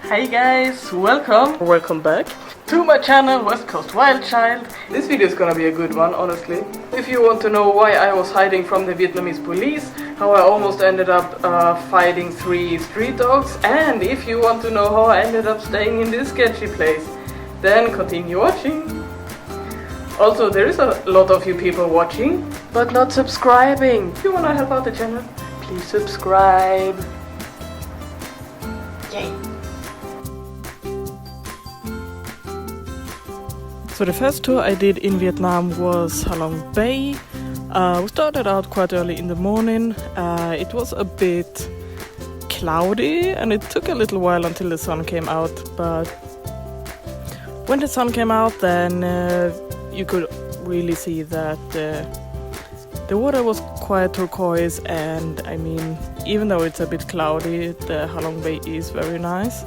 Hey guys, welcome back to my channel West Coast Wild Child. This video is gonna be a good one, honestly. If you want to know why I was hiding from the Vietnamese police, how I almost ended up fighting 3 street dogs, and if you want to know how I ended up staying in this sketchy place, then continue watching. Also, there is a lot of you people watching, but not subscribing. If you wanna help out the channel, please subscribe. Yay! So the first tour I did in Vietnam was Halong Bay. We started out quite early in the morning. It was a bit cloudy and it took a little while until the sun came out, but when the sun came out, then you could really see that the water was quite turquoise, and I mean, even though it's a bit cloudy, the Halong Bay is very nice.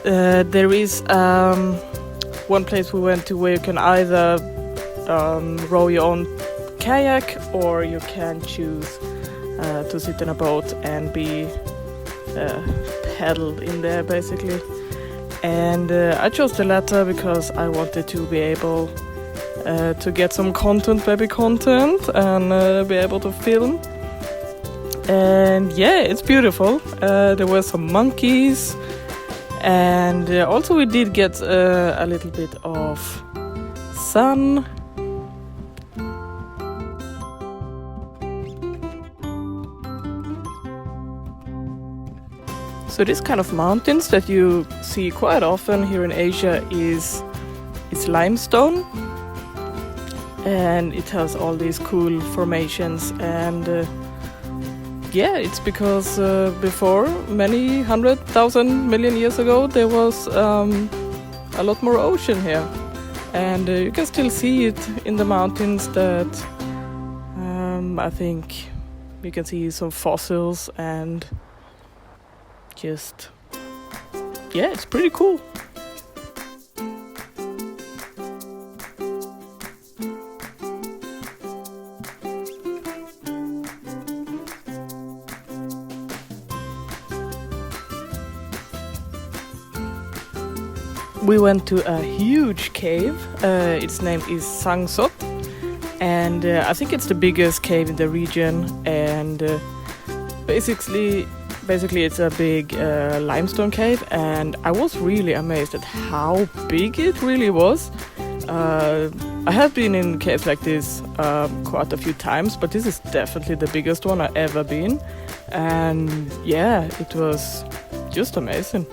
There is one place we went to where you can either row your own kayak, or you can choose to sit in a boat and be paddled in there basically. And I chose the latter because I wanted to be able to get some baby content, and be able to film. And yeah, it's beautiful. There were some monkeys. And also we did get a little bit of sun. So this kind of mountains that you see quite often here in Asia is limestone, and it has all these cool formations. And yeah, it's because before, many 100,000 million years ago, there was a lot more ocean here, and you can still see it in the mountains. That I think you can see some fossils, and just yeah, it's pretty cool. We went to a huge cave. Its name is Sang Sot, and I think it's the biggest cave in the region. And basically, it's a big limestone cave, and I was really amazed at how big it really was. I have been in caves like this quite a few times, but this is definitely the biggest one I've ever been. And yeah, it was just amazing.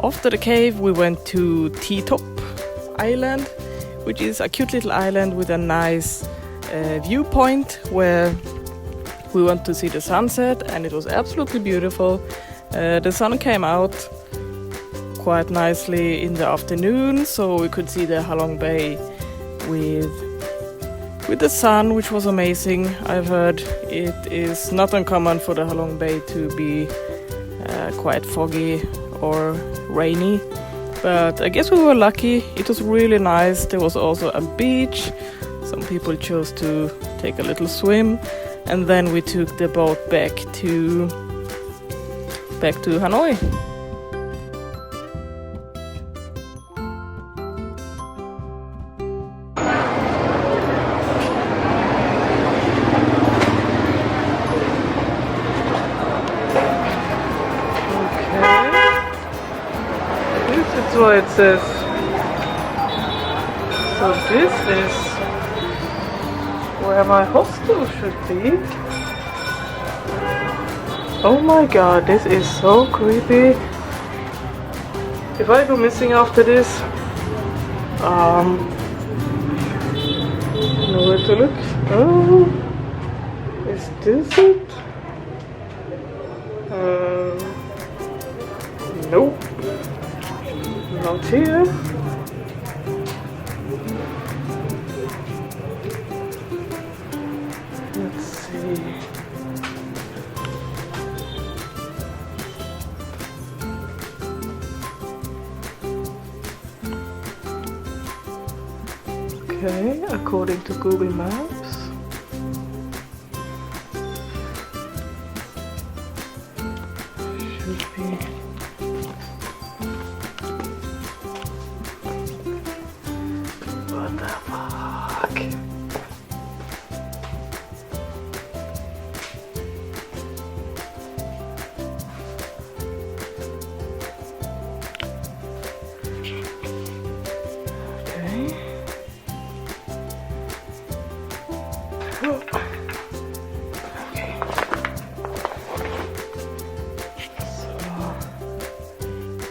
After the cave, we went to T-Top Island, which is a cute little island with a nice viewpoint where we went to see the sunset, and it was absolutely beautiful. The sun came out quite nicely in the afternoon, so we could see the Halong Bay with the sun, which was amazing. I've heard it is not uncommon for the Halong Bay to be quite foggy or rainy, but I guess we were lucky. It was really nice. There was also a beach. Some people chose to take a little swim, and then we took the boat back to Hanoi. That's what it says. So this is where my hostel should be. Oh my god, this is so creepy. If I go missing after this, nowhere to look. Oh, is this it? Nope. Not here. Let's see. Okay, according to Google Maps. Should be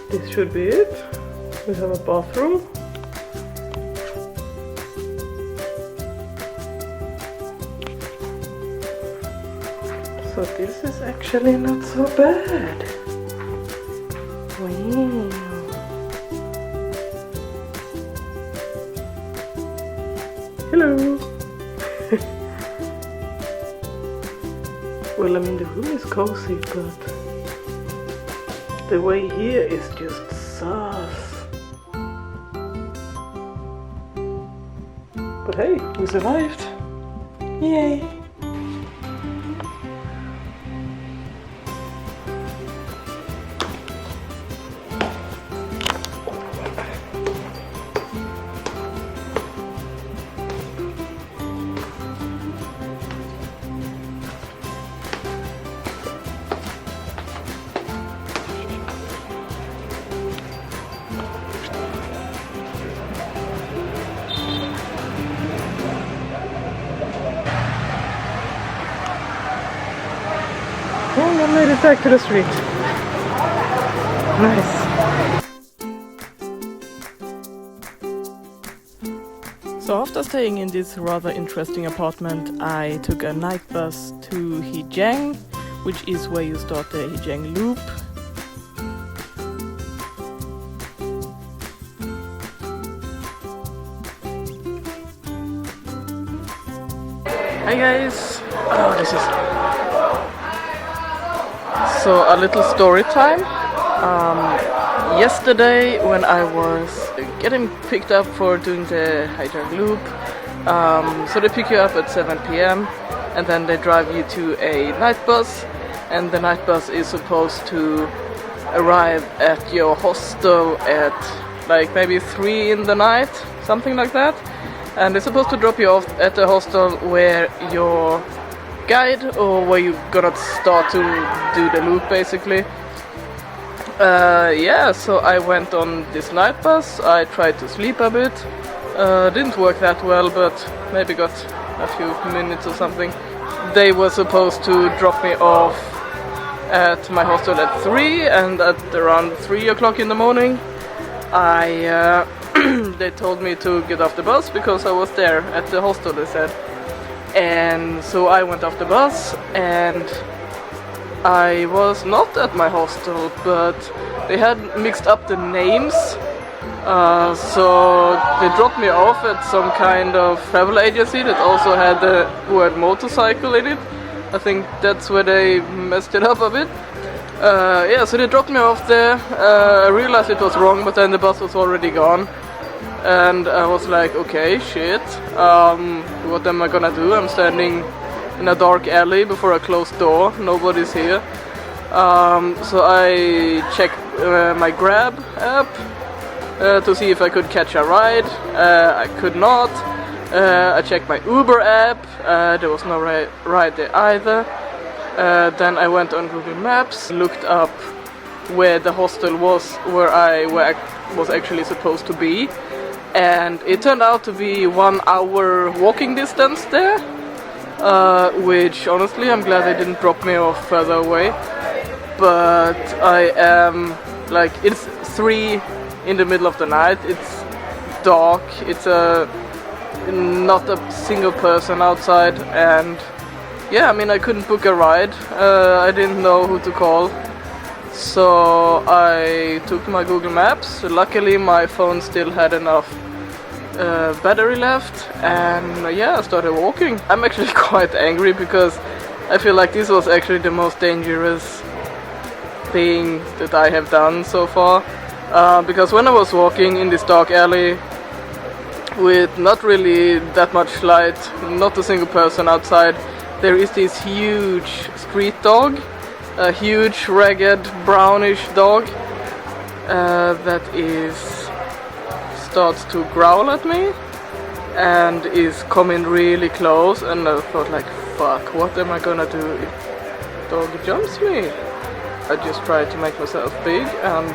this should be it. We have a bathroom. So this is actually not so bad. Wow. Hello. Well, I mean, the room is cozy, but the way here is just sus. But hey, we survived. Yay. Oh, I made it back to the street. Nice. So after staying in this rather interesting apartment, I took a night bus to Hijang, which is where you start the Hijang loop. Hi guys! Oh, this is... So a little story time. Yesterday when I was getting picked up for doing the Hijang loop, so they pick you up at 7 p.m. and then they drive you to a night bus, and the night bus is supposed to arrive at your hostel at like maybe 3 in the night, something like that, and they're supposed to drop you off at the hostel where your guide, or where you're gonna start to do the loop basically. Yeah, so I went on this night bus. I tried to sleep a bit, didn't work that well, but maybe got a few minutes or something. They were supposed to drop me off at my hostel at 3, and at around 3 o'clock in the morning they told me to get off the bus because I was there at the hostel, they said. And so I went off the bus, and I was not at my hostel, but they had mixed up the names. So they dropped me off at some kind of travel agency that also had the word motorcycle in it. I think that's where they messed it up a bit. Yeah, so they dropped me off there. I realized it was wrong, but then the bus was already gone. And I was like, okay, shit, what am I gonna do? I'm standing in a dark alley before a closed door, nobody's here. So I checked my Grab app to see if I could catch a ride. I could not. I checked my Uber app, there was no ride there either. Then I went on Google Maps, looked up where the hostel was, where I was actually supposed to be. And it turned out to be 1 hour walking distance there, which honestly I'm glad they didn't drop me off further away. But I am like, it's 3 in the middle of the night, it's dark, it's not a single person outside, and yeah, I mean, I couldn't book a ride, I didn't know who to call. So I took my Google Maps. Luckily my phone still had enough battery left, and yeah, I started walking. I'm actually quite angry because I feel like this was actually the most dangerous thing that I have done so far. Because when I was walking in this dark alley with not really that much light, not a single person outside, there is this huge street dog. A huge, ragged, brownish dog that starts to growl at me and is coming really close, and I thought like, fuck, what am I gonna do if the dog jumps me? I just tried to make myself big and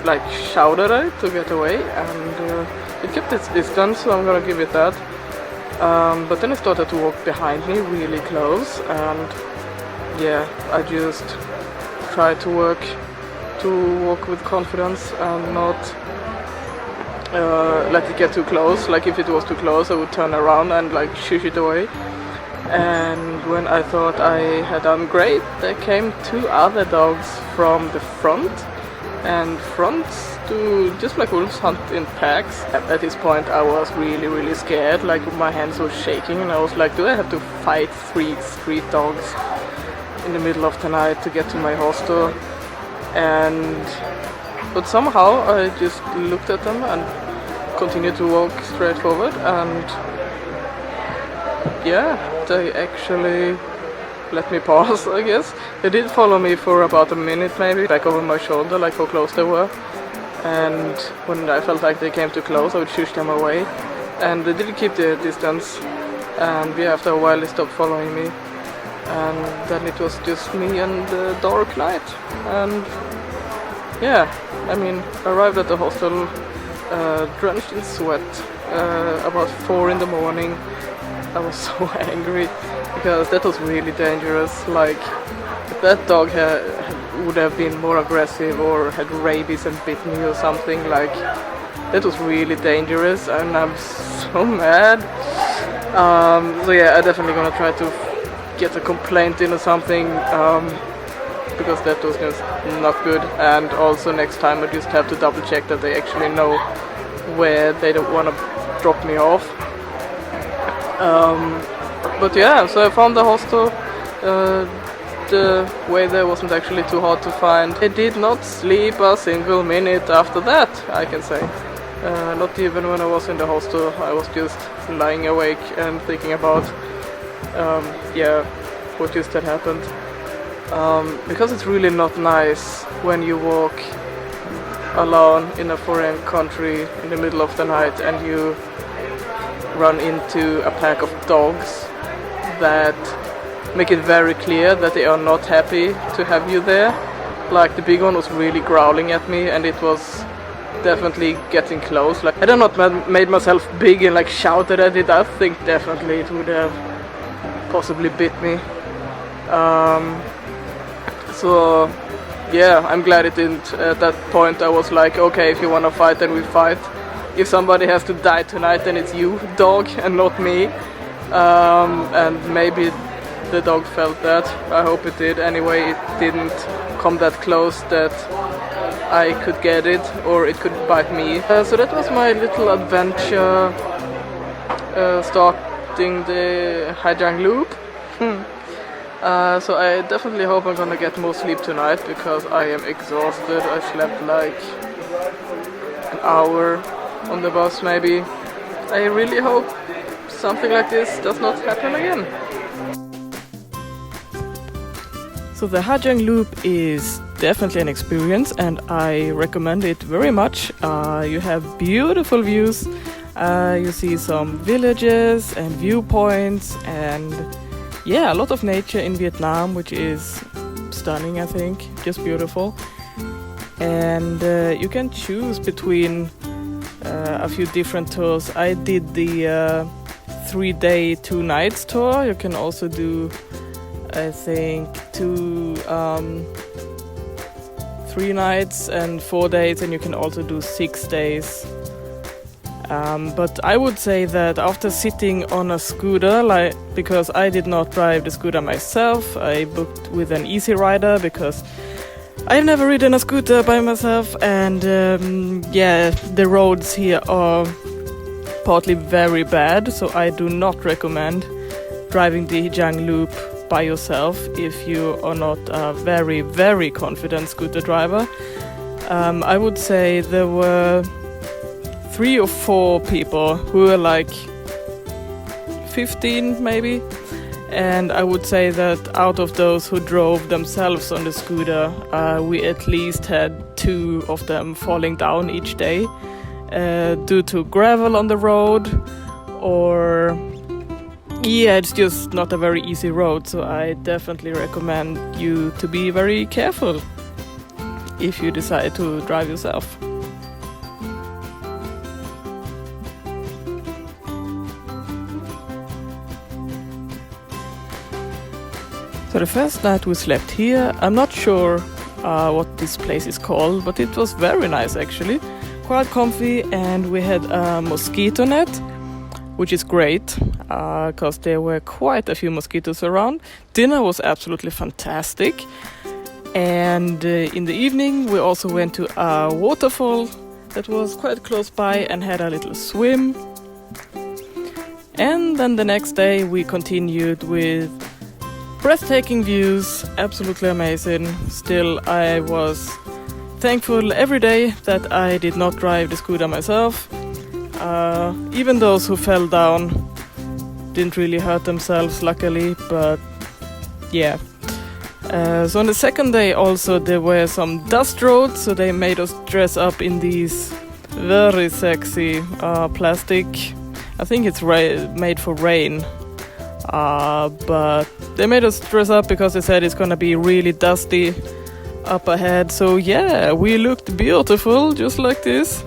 like shout at it to get away, and it kept its distance, so I'm gonna give it that. But then it started to walk behind me really close, and yeah, I just tried to work to walk with confidence and not let it get too close. Like if it was too close, I would turn around and like shush it away. And when I thought I had done great, there came 2 other dogs from the front. And fronts do just like wolves hunt in packs. At this point I was really scared, like my hands were shaking, and I was like, do I have to fight 3 street dogs in the middle of the night to get to my hostel? But somehow I just looked at them and continued to walk straight forward, and yeah, they actually let me pass, I guess. They did follow me for about a minute maybe, back over my shoulder, like how close they were. And when I felt like they came too close, I would shush them away. And they did keep their distance, and yeah, after a while they stopped following me. And then it was just me and the dark night. And yeah, I mean, I arrived at the hostel drenched in sweat about 4 in the morning. I was so angry because that was really dangerous. Like, if that dog would have been more aggressive or had rabies and bit me or something, like, that was really dangerous, and I'm so mad. So yeah, I'm definitely gonna try to get a complaint in or something, because that was just not good. And also next time I just have to double check that they actually know where they don't want to drop me off. But yeah, so I found the hostel. The way there wasn't actually too hard to find. I did not sleep a single minute after that, I can say. Not even when I was in the hostel. I was just lying awake and thinking about what just had happened. Because it's really not nice when you walk alone in a foreign country in the middle of the night and you run into a pack of dogs that make it very clear that they are not happy to have you there. Like, the big one was really growling at me, and it was definitely getting close. Like, I don't know, made myself big and like shouted at it. I think definitely it would have possibly bit me. So yeah, I'm glad it didn't. At that point I was like, okay, if you want to fight, then we fight. If somebody has to die tonight, then it's you, dog, and not me. And maybe the dog felt that. I hope it did. Anyway, it didn't come that close that I could get it, or it could bite me. So that was my little adventure starting the Hajang loop. So I definitely hope I'm gonna get more sleep tonight, because I am exhausted. I slept like an hour on the bus maybe. I really hope something like this does not happen again. So the Hajang loop is definitely an experience, and I recommend it very much. You have beautiful views. You see some villages and viewpoints, and yeah, a lot of nature in Vietnam, which is stunning, I think, just beautiful. And you can choose between a few different tours. I did the 3-day 2 nights tour. You can also do, I think, 3 nights and 4 days, and you can also do 6 days. But I would say that after sitting on a scooter, because I did not drive the scooter myself, I booked with an easy rider because I've never ridden a scooter by myself, and the roads here are partly very bad, so I do not recommend driving the Hajang loop by yourself if you are not a very, very confident scooter driver. I would say there were 3 or 4 people who were like 15 maybe, and I would say that out of those who drove themselves on the scooter, we at least had 2 of them falling down each day due to gravel on the road, or it's just not a very easy road. So I definitely recommend you to be very careful if you decide to drive yourself. So the first night we slept here. I'm not sure what this place is called, but it was very nice actually. Quite comfy, and we had a mosquito net, which is great because there were quite a few mosquitoes around. Dinner was absolutely fantastic, and in the evening we also went to a waterfall that was quite close by and had a little swim. And then the next day we continued with breathtaking views, absolutely amazing. Still, I was thankful every day that I did not drive the scooter myself. Even those who fell down didn't really hurt themselves, luckily, but yeah. So on the second day also there were some dust roads, so they made us dress up in these very sexy plastic. I think it's made for rain, but they made us dress up because they said it's gonna be really dusty up ahead. So yeah, we looked beautiful just like this.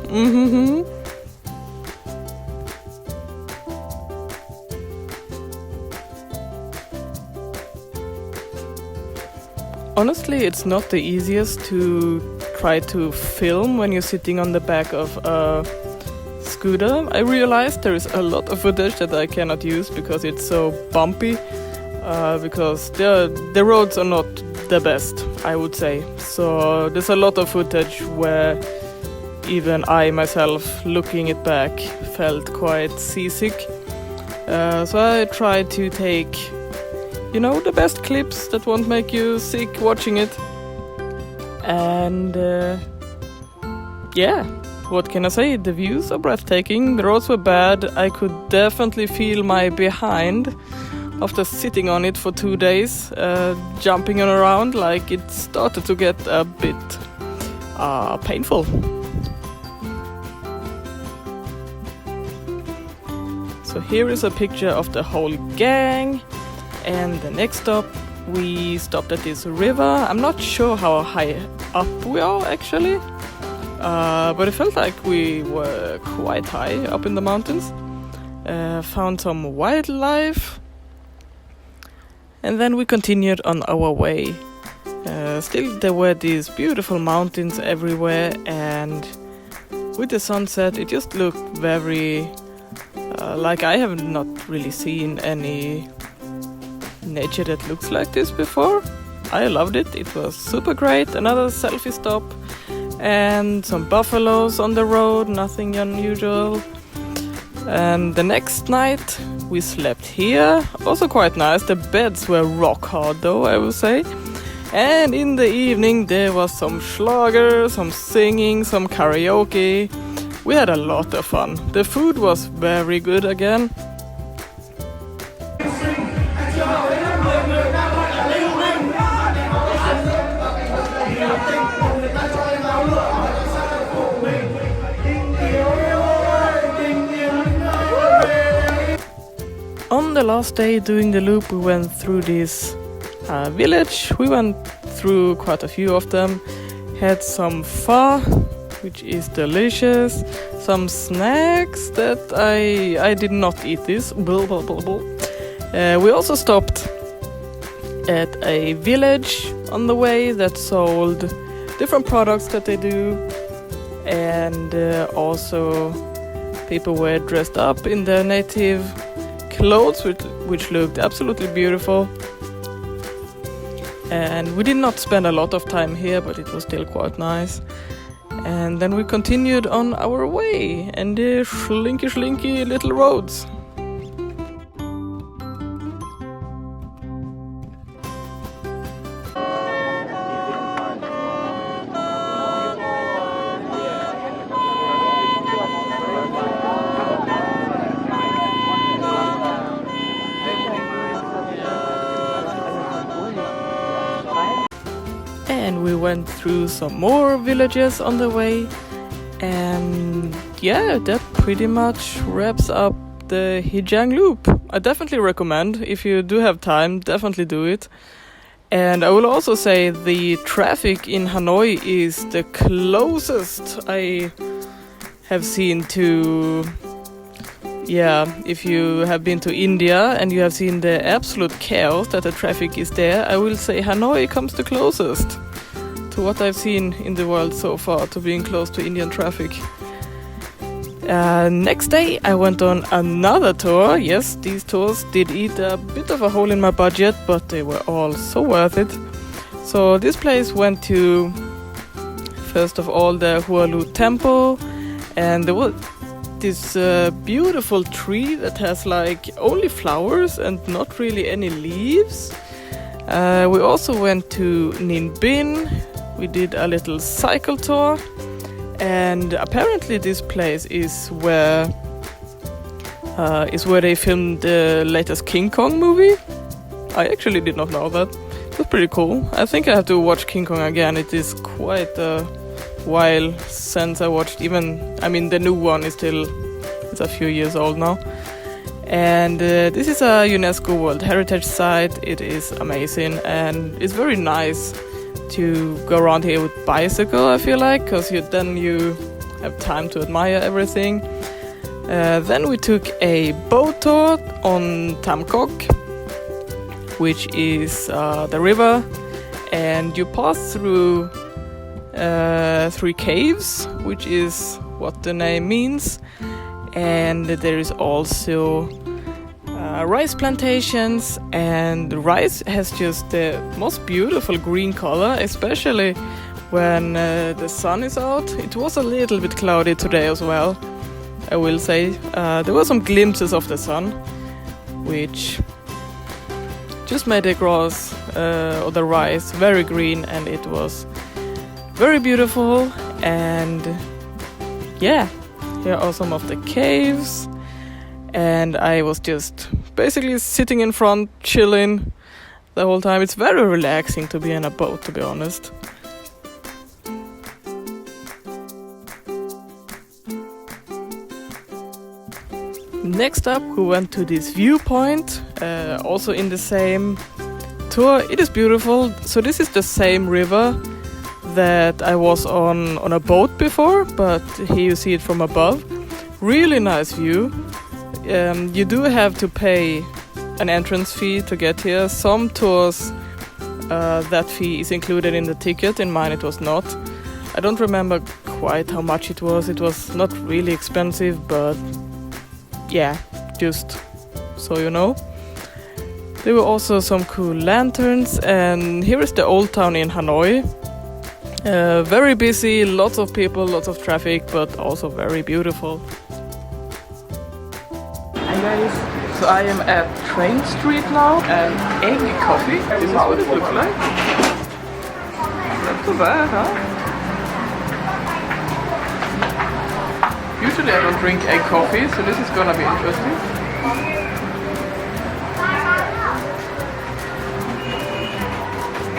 Honestly, it's not the easiest to try to film when you're sitting on the back of a scooter. I realized there is a lot of footage that I cannot use because it's so bumpy, because the roads are not the best, I would say. So there's a lot of footage where even I myself, looking it back, felt quite seasick. So I tried to take, the best clips that won't make you sick watching it. And yeah, what can I say? The views are breathtaking. The roads were bad. I could definitely feel my behind after sitting on it for 2 days, jumping around. Like, it started to get a bit painful. So here is a picture of the whole gang. And the next stop, we stopped at this river. I'm not sure how high up we are actually, but it felt like we were quite high up in the mountains. Found some wildlife, and then we continued on our way. Still, there were these beautiful mountains everywhere, and with the sunset, it just looked very like I have not really seen any nature that looks like this before. I loved it. It was super great. Another selfie stop, and some buffaloes on the road, nothing unusual. And the next night we slept here, also quite nice. The beds were rock hard though, I will say. And in the evening there was some schlager, some singing, some karaoke. We had a lot of fun. The food was very good again. On the last day doing the loop, we went through this village. We went through quite a few of them. Had some pho, which is delicious. Some snacks that I did not eat this. We also stopped at a village on the way that sold different products that they do. And also people were dressed up in their native clothes, which looked absolutely beautiful. And we did not spend a lot of time here, but it was still quite nice. And then we continued on our way, and the slinky little roads. And we went through some more villages on the way, and yeah, that pretty much wraps up the Hijang loop. I definitely recommend, if you do have time, definitely do it. And I will also say the traffic in Hanoi is the closest I have seen to, if you have been to India and you have seen the absolute chaos that the traffic is there, I will say Hanoi comes the closest to what I've seen in the world so far, to being close to Indian traffic. Next day I went on another tour. Yes, these tours did eat a bit of a hole in my budget, but they were all so worth it. So this place went to, first of all, the Hualu temple, and there was this beautiful tree that has like only flowers and not really any leaves. We also went to Ninh Binh. We did a little cycle tour, and apparently this place is where they filmed the latest King Kong movie. I actually did not know that. It was pretty cool. I think I have to watch King Kong again. It is quite a while since I watched the new one is it's a few years old now. And this is a UNESCO World Heritage Site. It is amazing, and it's very nice to go around here with bicycle, I feel like, because then you have time to admire everything. Then we took a boat tour on Tam Kok, which is the river, and you pass through 3 caves, which is what the name means. And there is also rice plantations, and rice has just the most beautiful green color, especially when the sun is out. It was a little bit cloudy today as well, I will say. There were some glimpses of the sun, which just made the grass or the rice very green, and it was very beautiful. And yeah, here are some of the caves, and I was just basically sitting in front, chilling the whole time. It's very relaxing to be in a boat, to be honest. Next up, we went to this viewpoint, also in the same tour. It is beautiful. So this is the same river that I was on a boat before, but here you see it from above. Really nice view. You do have to pay an entrance fee to get here. Some tours, that fee is included in the ticket. In mine it was not. I don't remember quite how much it was. It was not really expensive, but yeah, just so you know. There were also some cool lanterns, and here is the old town in Hanoi. Very busy, lots of people, lots of traffic, but also very beautiful. Hi guys, so I am at Train Street now, and egg coffee, this is what it looks like. Not too bad, huh? Usually I don't drink egg coffee, so this is gonna be interesting.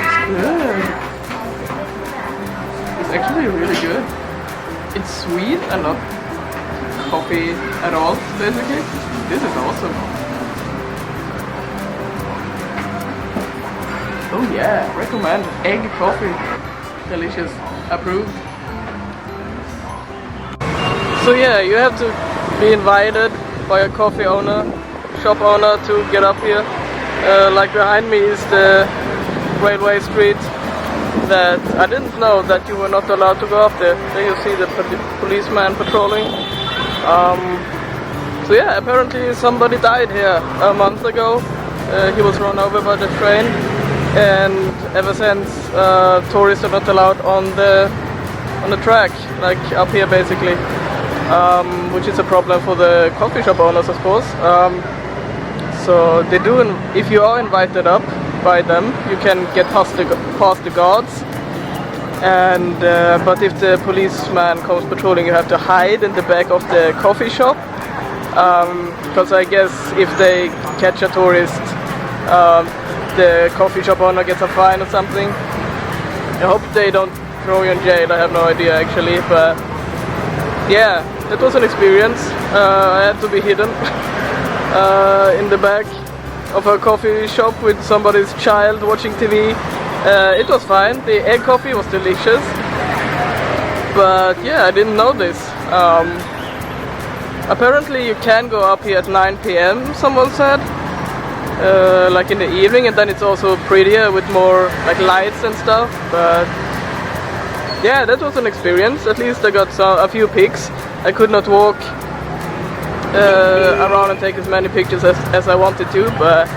It's good. It's actually really good. It's sweet and not coffee at all, basically. This is awesome. Oh yeah, recommend egg coffee. Delicious. Approved. So yeah, you have to be invited by a coffee owner, shop owner, to get up here. Like behind me is the railway street that I didn't know that you were not allowed to go up there. There you see the policeman patrolling. So yeah, apparently somebody died here a month ago. He was run over by the train, and ever since tourists are not allowed on the track, like up here basically, which is a problem for the coffee shop owners, of course. So they do, if you are invited up by them, you can get past the guards, and but if the policeman comes patrolling, you have to hide in the back of the coffee shop, because I guess if they catch a tourist, the coffee shop owner gets a fine or something. I hope they don't throw you in jail, I have no idea actually, but yeah, that was an experience. I had to be hidden in the back of a coffee shop with somebody's child watching TV. It was fine. The egg coffee was delicious, but yeah, I didn't know this. Apparently you can go up here at 9 p.m. someone said, like in the evening, and then it's also prettier with more like lights and stuff. But yeah, that was an experience. At least I got a few pics. I could not walk around and take as many pictures as I wanted to, but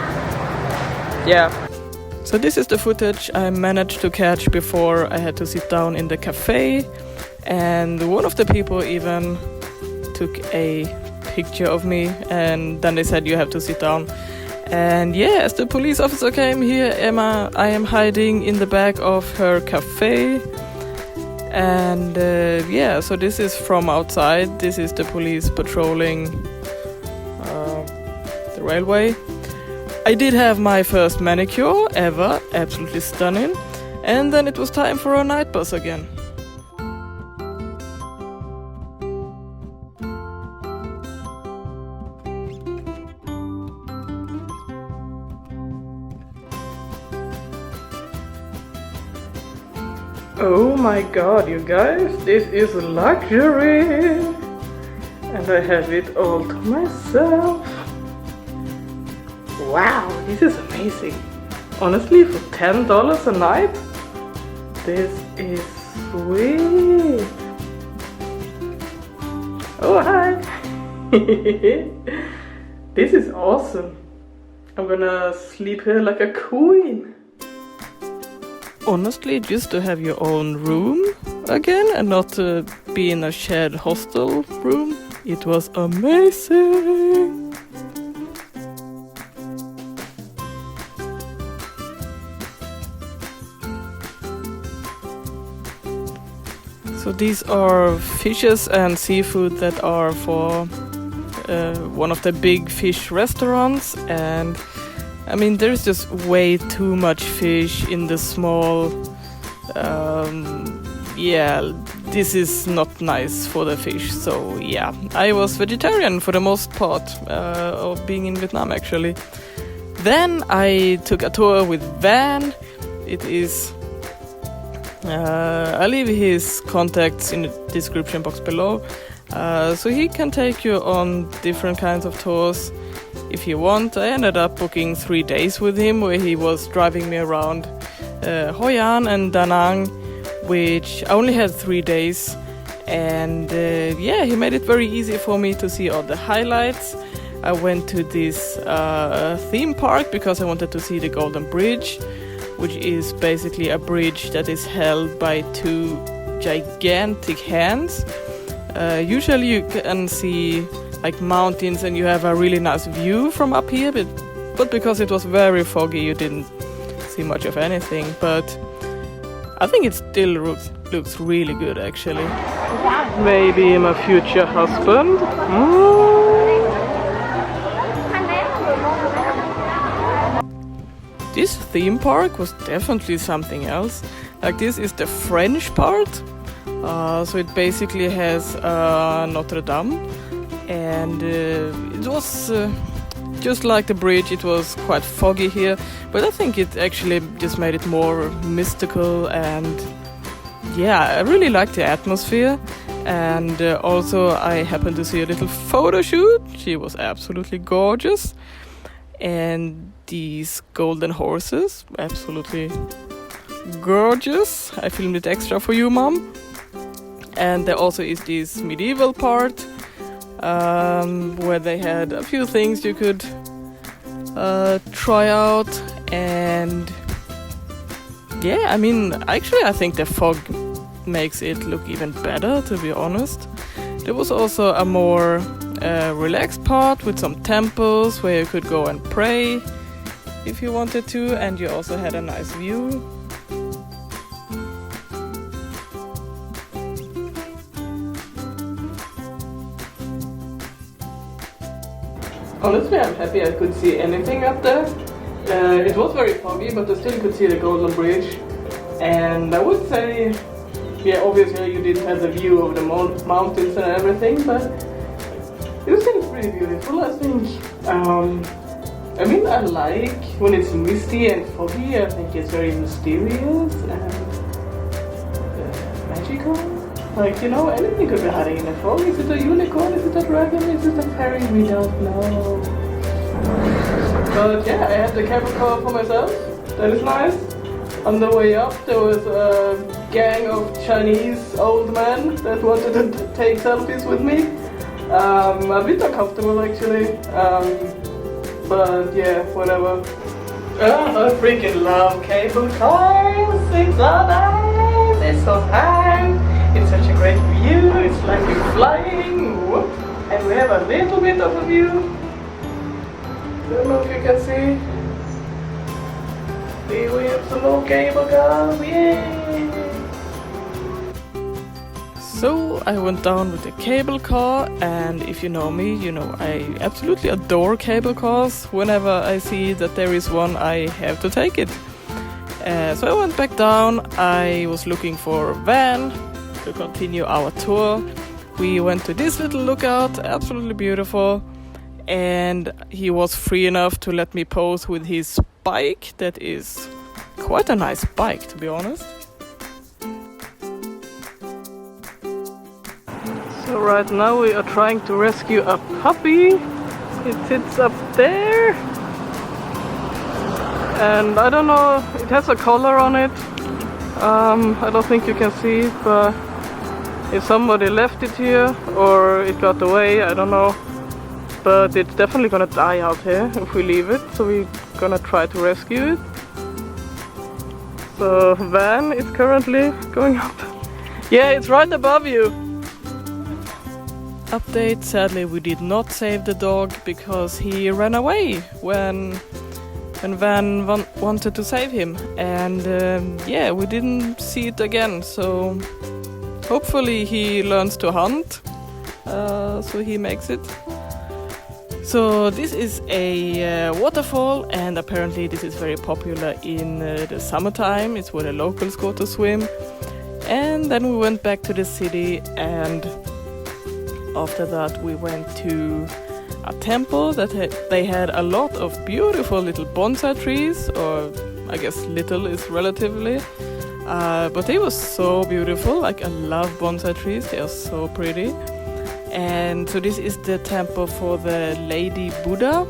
yeah. So this is the footage I managed to catch before I had to sit down in the cafe, and one of the people even took a picture of me, and then they said you have to sit down. And yeah, as the police officer came here, I am hiding in the back of her cafe. And yeah, so this is from outside. This is the police patrolling the railway. I did have my first manicure ever, absolutely stunning. And then it was time for a night bus again. Oh my god, you guys, this is luxury! And I have it all to myself. Wow, this is amazing. Honestly, for $10 a night, this is sweet. Oh, hi! This is awesome. I'm gonna sleep here like a queen. Honestly, just to have your own room again and not to be in a shared hostel room, it was amazing. So these are fishes and seafood that are for one of the big fish restaurants, and I mean, there's just way too much fish in the small. Yeah, this is not nice for the fish. So yeah, I was vegetarian for the most part of being in Vietnam actually. Then I took a tour with Van. It is. I'll leave his contacts in the description box below, so he can take you on different kinds of tours. If you want, I ended up booking 3 days with him, where he was driving me around Hoi An and Da Nang, which I only had 3 days. And yeah, he made it very easy for me to see all the highlights. I went to this theme park because I wanted to see the Golden Bridge, which is basically a bridge that is held by 2 gigantic hands. Usually you can see like mountains and you have a really nice view from up here, but because it was very foggy you didn't see much of anything. But I think it still looks really good actually. Maybe my future husband. This theme park was definitely something else. Like, this is the French part, so it basically has Notre Dame. And it was just like the bridge, it was quite foggy here, but I think it actually just made it more mystical. And yeah, I really liked the atmosphere. And also I happened to see a little photo shoot. She was absolutely gorgeous. And these golden horses, absolutely gorgeous. I filmed it extra for you, Mom. And there also is this medieval part, where they had a few things you could try out. And yeah, I mean, actually I think the fog makes it look even better, to be honest. There was also a more relaxed part with some temples where you could go and pray if you wanted to, and you also had a nice view. Honestly, I'm happy I could see anything up there. It was very foggy, but I still could see the Golden Bridge. And I would say, yeah, obviously you didn't have the view of the mountains and everything, but it was still pretty beautiful, I think. I mean, I like when it's misty and foggy. I think it's very mysterious and magical. Like, you know, anything could be hiding in the fog. Is it a unicorn? Is it a dragon? Is it a fairy? We don't know. But yeah, I had the camera car for myself. That is nice. On the way up, there was gang of Chinese old men that wanted to take selfies with me. A bit uncomfortable actually, but yeah, whatever. I freaking love cable cars. It's so nice, it's so fun, it's such a great view, it's like you're flying. Whoop. And we have a little bit of a view. Don't know if you can see. Here we have some more cable cars, yay! So I went down with the cable car, and if you know me, you know I absolutely adore cable cars. Whenever I see that there is one, I have to take it. So I went back down. I was looking for a van to continue our tour. We went to this little lookout, absolutely beautiful, and he was free enough to let me pose with his bike. That is quite a nice bike, to be honest. So right now we are trying to rescue a puppy. It sits up there, and I don't know, it has a collar on it. I don't think you can see it, but if somebody left it here or it got away, I don't know. But it's definitely gonna die out here if we leave it, so we're gonna try to rescue it. So van is currently going up. Yeah, it's right above you. Update, sadly we did not save the dog because he ran away when Van wanted to save him, and yeah, we didn't see it again, so hopefully he learns to hunt, so he makes it. So this is a waterfall, and apparently this is very popular in the summertime. It's where the locals go to swim. And then we went back to the city, and after that we went to a temple that they had a lot of beautiful little bonsai trees, or I guess little is relatively, but they were so beautiful. Like, I love bonsai trees, they are so pretty. And so this is the temple for the Lady Buddha.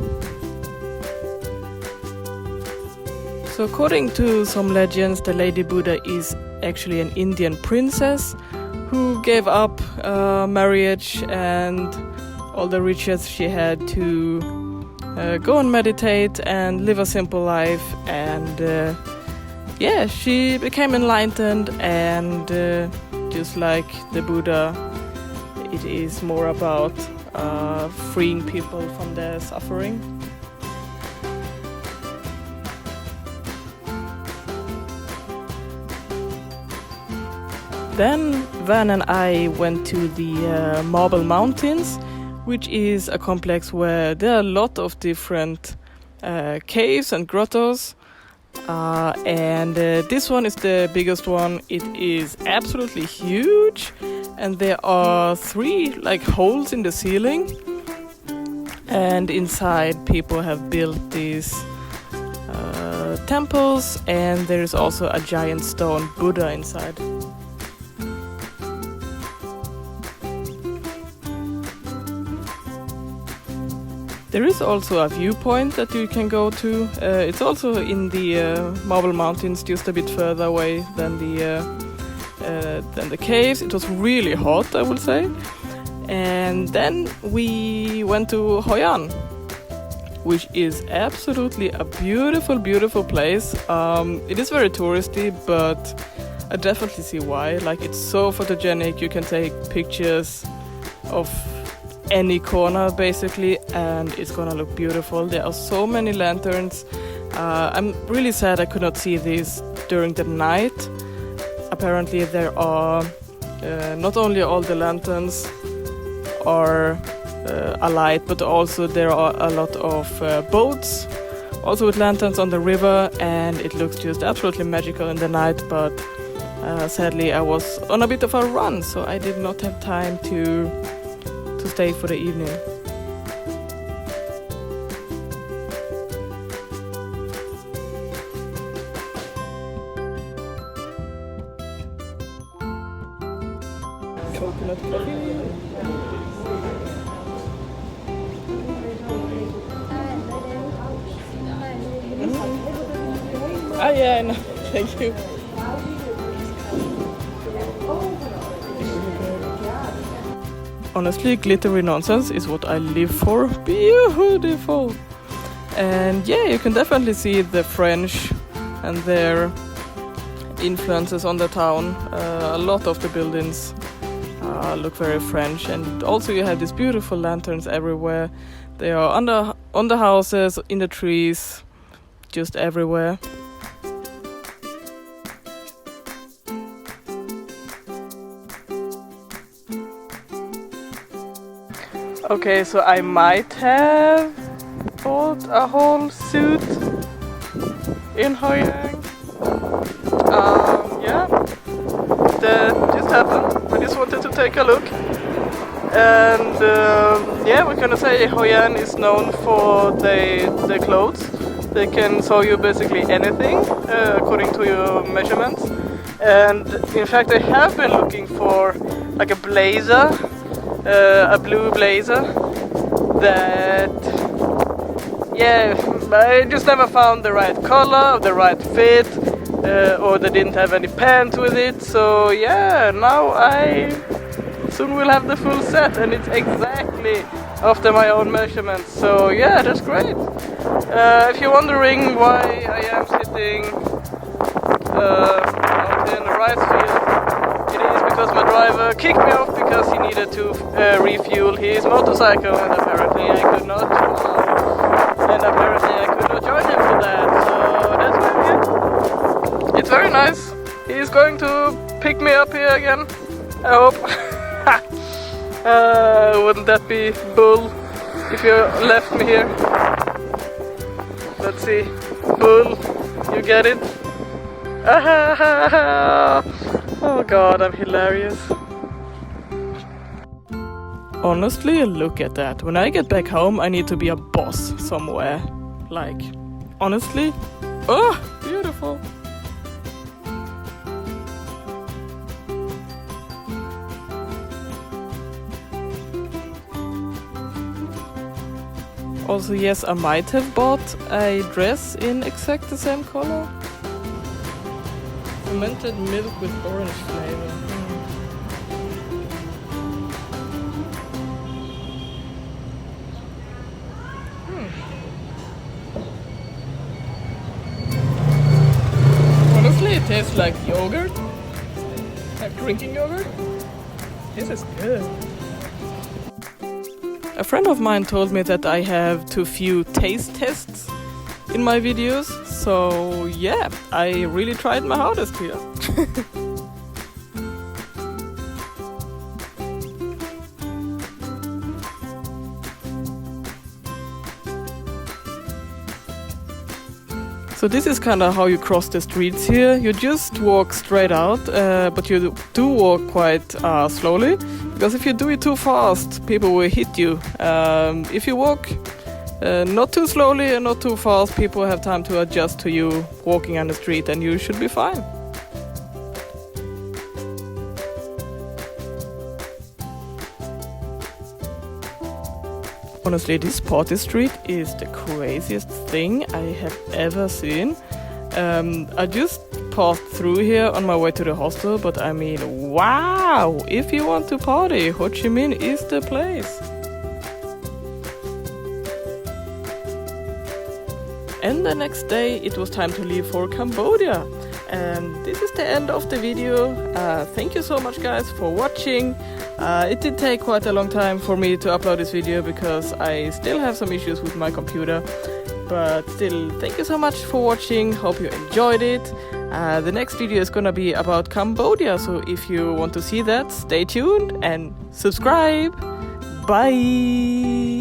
So according to some legends, the Lady Buddha is actually an Indian princess who gave up marriage and all the riches she had to go and meditate and live a simple life, and yeah, she became enlightened, and just like the Buddha, it is more about freeing people from their suffering. Then Van and I went to the Marble Mountains, which is a complex where there are a lot of different caves and grottos. And this one is the biggest one. It is absolutely huge, and there are 3 like holes in the ceiling, and inside people have built these temples, and there is also a giant stone Buddha inside. There is also a viewpoint that you can go to. It's also in the Marble Mountains, just a bit further away than the caves. It was really hot, I would say. And then we went to Hoi An, which is absolutely a beautiful, beautiful place. It is very touristy, but I definitely see why. Like, it's so photogenic. You can take pictures of any corner basically, and it's gonna look beautiful. There are so many lanterns. I'm really sad I could not see these during the night. Apparently there are not only all the lanterns are alight, but also there are a lot of boats also with lanterns on the river, and it looks just absolutely magical in the night. But sadly I was on a bit of a run, so I did not have time to stay for the evening. Coconut coffee. Ah, yeah, I know. Thank you. Honestly, glittery nonsense is what I live for. Beautiful! And yeah, you can definitely see the French and their influences on the town. A lot of the buildings look very French, and also you have these beautiful lanterns everywhere. They are on the houses, in the trees, just everywhere. Okay, so I might have bought a whole suit in Hoi. Yeah, that just happened. I just wanted to take a look. And yeah, we're gonna say Hoi An is known for their clothes. They can sew you basically anything according to your measurements. And in fact, I have been looking for like a blazer, a blue blazer that, yeah, I just never found the right color, the right fit, or they didn't have any pants with it. So yeah, now I soon will have the full set, and it's exactly after my own measurements. So yeah, that's great. If you're wondering why I am sitting out in the rice field, it is because my driver kicked me off because he needed to refuel his motorcycle, and apparently I could not. And apparently I could not join him for that. So that's why I'm here. It's very nice. He's going to pick me up here again, I hope. Wouldn't that be bull if you left me here? Let's see. Bull, you get it? Oh god, I'm hilarious. Honestly, look at that. When I get back home, I need to be a boss somewhere. Like, honestly. Oh, beautiful. Also, yes, I might have bought a dress in exact the same color. Fermented milk with orange flavor. Honestly, it tastes like yogurt. Like drinking yogurt. This is good. A friend of mine told me that I have too few taste tests in my videos, so yeah, I really tried my hardest here. So this is kind of how you cross the streets here. You just walk straight out, but you do walk quite slowly, because if you do it too fast, people will hit you. If you walk not too slowly and not too fast, people have time to adjust to you walking on the street, and you should be fine. Honestly, this party street is the craziest thing I have ever seen. I just passed through here on my way to the hostel, but I mean, wow! If you want to party, Ho Chi Minh is the place. And the next day it was time to leave for Cambodia. And this is the end of the video. Thank you so much guys for watching. It did take quite a long time for me to upload this video because I still have some issues with my computer. But still, thank you so much for watching. Hope you enjoyed it. The next video is gonna be about Cambodia, so if you want to see that, stay tuned and subscribe. Bye!